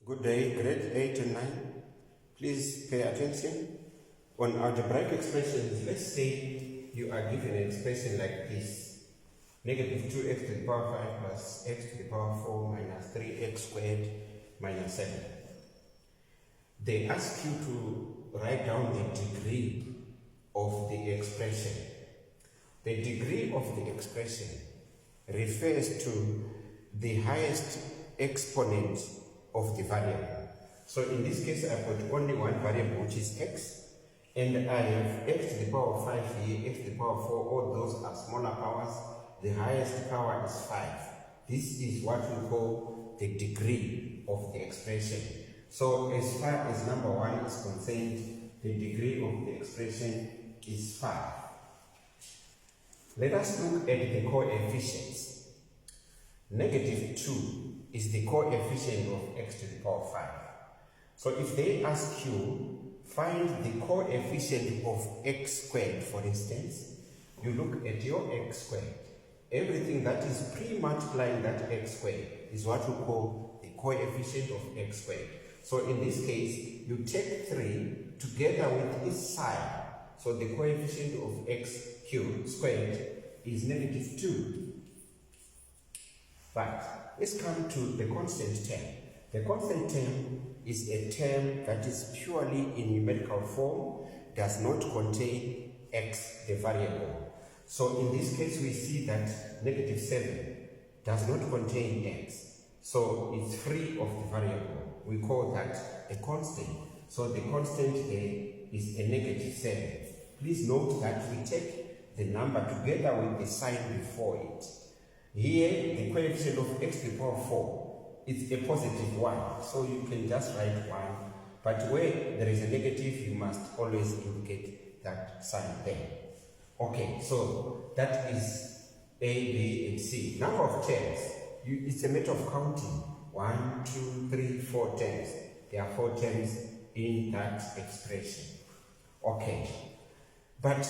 Good day, grade 8 and 9. Please pay attention. On algebraic expressions, let's say you are given an expression like this. Negative 2x to the power 5 plus x to the power 4 minus 3x squared minus 7. They ask you to write down the degree of the expression. The degree of the expression refers to the highest exponent of the variable. So in this case, I've got only one variable, which is x, and I have x to the power 5 here, x to the power 4, all those are smaller powers. The highest power is 5. This is what we call the degree of the expression. So as far as number 1 is concerned, the degree of the expression is 5. Let us look at the coefficients. Negative 2 is the coefficient of x to the power 5. So if they ask you, find the coefficient of x squared, for instance, you look at your x squared. Everything that is pre-multiplying that x squared is what we call the coefficient of x squared. So in this case, you take 3 together with its side. So the coefficient of x cubed squared is negative 2. But let's come to the constant term. The constant term is a term that is purely in numerical form, does not contain x, the variable. So in this case, we see that negative 7 does not contain x. So it's free of the variable. We call that a constant. So the constant here is a negative 7. Please note that we take the number together with the sign before it. Here, the coefficient of x to the power 4 is a positive 1. So you can just write 1. But where there is a negative, you must always indicate that sign there. Okay, so that is A, B, and C. Number of terms. It's a matter of counting. 1, 2, 3, 4 terms. There are 4 terms in that expression. Okay. But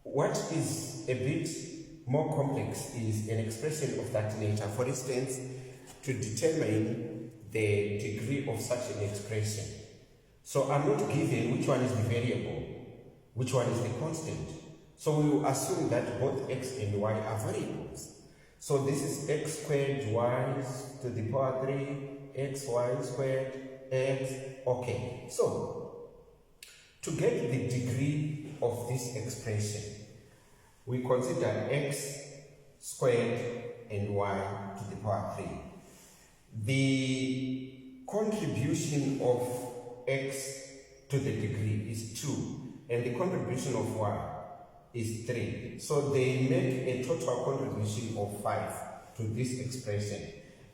what is a bit more complex is an expression of that nature. For instance, to determine the degree of such an expression. So I'm not given which one is the variable, which one is the constant. So we will assume that both x and y are variables. So this is x squared y to the power 3, xy squared x. Okay, so to get the degree of this expression, we consider x squared and y to the power 3. The contribution of x to the degree is 2, and the contribution of y is 3. So they make a total contribution of 5 to this expression.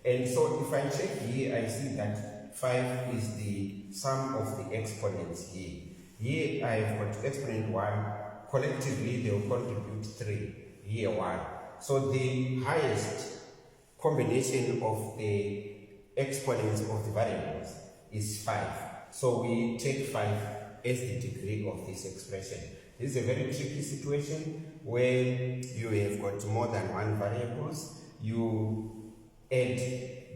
And so if I check here, I see that 5 is the sum of the exponents here. Here I have got exponent 1. Collectively, they will contribute 3. Here 1. So the highest combination of the exponents of the variables is 5. So we take 5 as the degree of this expression. This is a very tricky situation where you have got more than one variables. You add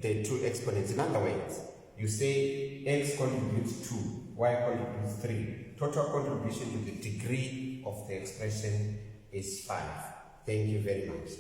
the 2 exponents. In other words, you say x contributes 2, y contributes 3. Total contribution to the degree of the expression is 5. Thank you very much.